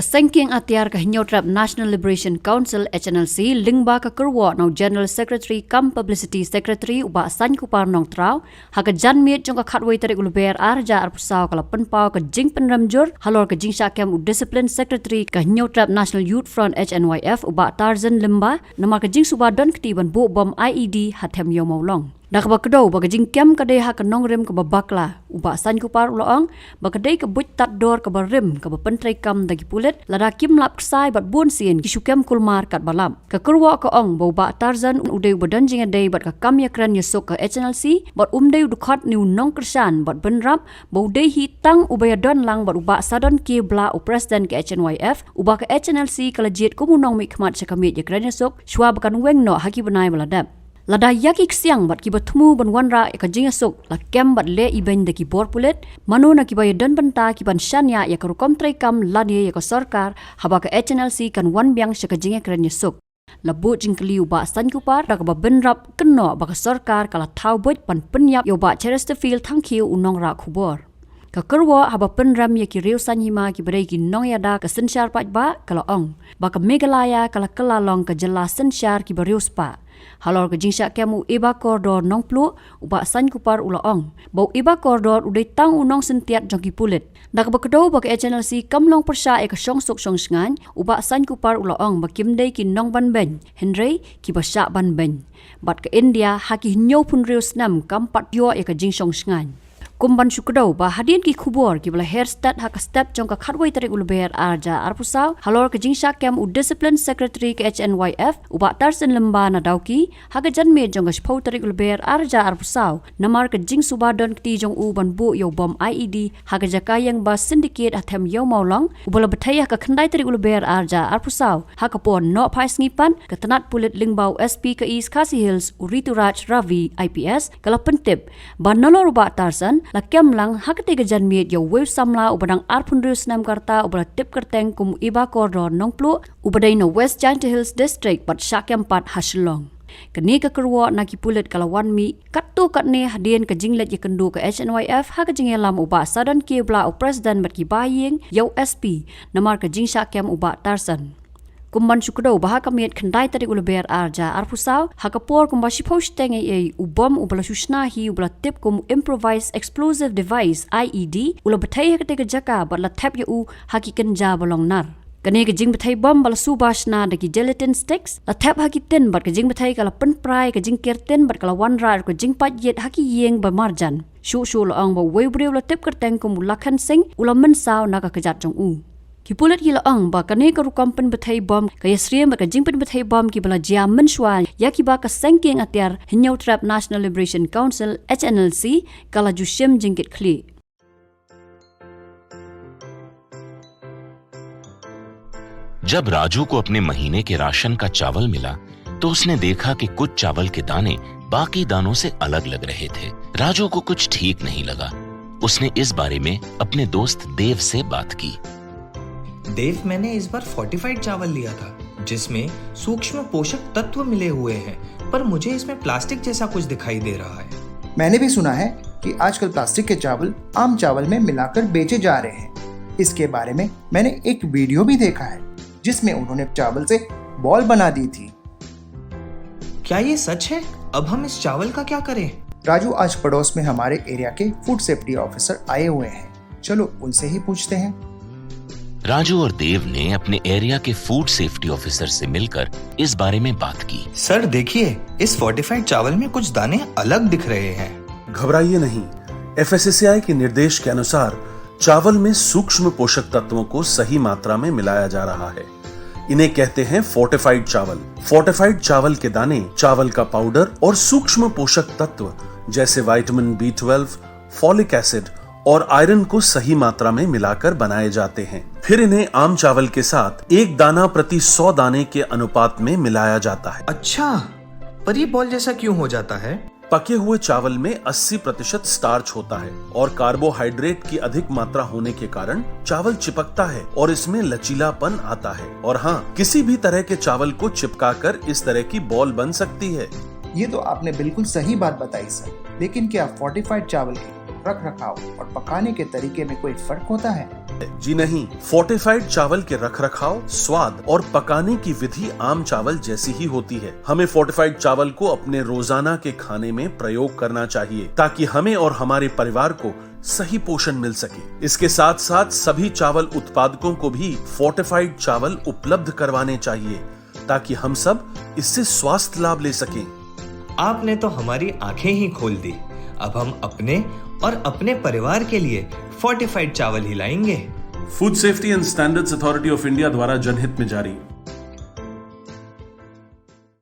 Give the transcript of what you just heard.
Kasengking atiar ka hinyotrap National Liberation Council HNLC lingba ka kerwa no General Secretary kam Publicity Secretary uba san kupar nong trao haka janmiet jong ka khatway tarik uluber arja arpusaw kala penpau ka jing penramjur halor ka jing syakem u Discipline Secretary ka hinyotrap National Youth Front HNYF uba Tarzan limba nama ka jing subadan ketiban bu bom IED hatem yo maulong. Dak ba kedau ba jing kem ka dei ha ka nong rem ka babakla uba san kupar uloong ba ka dei ka buj tat dor ka barim ka pentrai kam dagi pulet lada kim lap ksai bat bun sien ki syukem kulmar kat balam ka kerwa ka ong ba uba Tarzan udeu badan jing dei bat ka kam ya kran yesok ka HNLC bat deu dukhat niu nong kersan bat benrap ba udei hi tang ubaya don lang bat uba sadon ki bla u president ka HNYF uba ka HNLC kala jet ko munong mi khmat sakamit ya kran yesok shwa bakan weng no haki banai baladap lada yaki siang bat ki batmu ban wanra ka jingasuk la kem bat le iben de ki bor pulet manu na ki bay dan banta ki ban shanya ya ka rukom trai kam ladi ya ka sarkar haba ka HNLC kan wan byang sha ka jinga kran yasuk labu jingkliu ba san kupar da ka ba benrap kenno ba ka sarkar kala thau boj pan penyap yo ba Chesterfield thangkiu unong ra khubor ka kerwa haba penram ya ki riu san hima ki bere ki nong ya da ka sensyar pat ba kala ong ba ka Meghalaya kala kelalong ka jela sensyar ki beriu spa halor ke jingsha kemu iba koridor nong plu uba san kupar ulaong bau iba koridor udai tang unong sentiat jongki pulit dak bakdo bak HNLC kamlong persya e ka song suk song sngan uba san kupar ulaong bakim dei ki nong ban ben Henry ki basya ban ben bat ke India haki nyo pun rius nam kam pat yo e ka jing song sngan kumban syukdau ba hadin ki khubor ki bala hairstad haka step jong ka khatway tarik ulber arja arpusaw halor ke jingsha kem u Discipline Secretary ke HNYF uba Tarzan lemba na dauki haka janme jong ka spau tarik ulber arja arpusaw namar ke jing subadon kti jong u ban bu yo bom IED haka jakayang ba syndicate athem yo maulong ubala bethaya ka khandai tarik ulber arja arpusaw haka pon no phais ngipan ka tanat pulit lingbau SP ke East Khasi Hills Urituraj Ravi IPS kala pentip ban nalor uba Tarzan la kem lang hakati ga janmiet yo weu samla ubadang arpun rius nam karta ubala tip kerteng kum iba koridor nongplu ubadai no West Giant Hills District pat syakem pat haslong kini ka kerwa naki pulit kalawan mi kattu katne hadien ka jinglet ye kendu ka HNYF ha ka jingelam uba sadan ki bla u president bat ki baying yo SP namar ka jing syakem uba Tarzan kumban syukdo bah kamiet khandai tarik ulber arja arpusaw hakapor kumba shiposh teng e ubom ubala sushna hi ubala tip kum improvised explosive device IED ula bathai hakate ka jaka batla thap yu hakikan ja bolong nar kane ka jing bathai bom bala subashna da ki gelatin sticks la thap hakiten bat ka jing bathai kala pen prai ka jing kerten bat kala wan rar ka jing pat yet haki yeng ba marjan shu la ong ba webreu la tip kerteng kum lakhan sing ula mensaw na ka kajat jong u kipulat gila ang ba kane ka rukam pen bathai bom ka yasriem ba ka jing pen bathai bom ki bala jia menshwal ya ki ba ka sengking atiar hinyo trap National Liberation Council HNLC kala jushim jingkit khli जब राजू को अपने महीने के राशन का चावल मिला तो उसने देखा कि कुछ चावल के दाने बाकी दानों से अलग लग रहे थे। राजू को कुछ ठीक नहीं लगा। उसने इस बारे में अपने दोस्त देव से बात की। देव, मैंने इस बार फोर्टिफाइड चावल लिया था जिसमें सूक्ष्म पोषक तत्व मिले हुए हैं, पर मुझे इसमें प्लास्टिक जैसा कुछ दिखाई दे रहा है। मैंने भी सुना है कि आजकल प्लास्टिक के चावल आम चावल में मिलाकर बेचे जा रहे हैं। इसके बारे में मैंने एक वीडियो भी देखा है जिसमें उन्होंने चावल से बॉल बना दी थी। क्या ये सच है? अब हम इस चावल का क्या करें? राजू, आज पड़ोस में हमारे एरिया के फूड सेफ्टी ऑफिसर आए हुए हैं, चलो उनसे ही पूछते हैं। राजू और देव ने अपने एरिया के फूड सेफ्टी ऑफिसर से मिलकर इस बारे में बात की। सर देखिए, इस फोर्टिफाइड चावल में कुछ दाने अलग दिख रहे हैं। घबराइए नहीं, FSSAI के निर्देश के अनुसार चावल में सूक्ष्म पोषक तत्वों को सही मात्रा में मिलाया जा रहा है। इन्हें कहते हैं फोर्टिफाइड चावल। फोर्टिफाइड चावल के दाने चावल का पाउडर और सूक्ष्म पोषक तत्व जैसे विटामिन B12, फॉलिक एसिड और आयरन को सही मात्रा में मिलाकर बनाए जाते हैं। फिर इन्हें आम चावल के साथ 1 दाना प्रति 100 दाने के अनुपात में मिलाया जाता है। अच्छा, पर ये बॉल जैसा क्यों हो जाता है? पके हुए चावल में 80% स्टार्च होता है और कार्बोहाइड्रेट की अधिक मात्रा होने के कारण चावल चिपकता है और इसमें लचीलापन आता है। और हाँ, किसी भी तरह के चावल को चिपकाकर इस तरह की बॉल बन सकती है। ये तो आपने बिल्कुल सही बात बताई सर, लेकिन क्या फोर्टिफाइड चावल के रख रखाव और पकाने के तरीके में कोई फर्क होता है? है। जी नहीं, फोर्टिफाइड चावल के रखरखाव, स्वाद और पकाने की विधि आम चावल जैसी ही होती है। हमें फोर्टिफाइड चावल को अपने रोजाना के खाने में प्रयोग करना चाहिए ताकि हमें और हमारे परिवार को सही पोषण मिल सके। इसके साथ साथ सभी चावल उत्पादकों को भी फोर्टिफाइड चावल उपलब्ध करवाने चाहिए ताकि हम सब इससे स्वास्थ्य लाभ ले सकें। आपने तो हमारी आंखें ही खोल दी। अब हम अपने और अपने परिवार के लिए फोर्टिफाइड चावल ही लाएंगे। Food safety and standards authority of India द्वारा जनहित में जारी।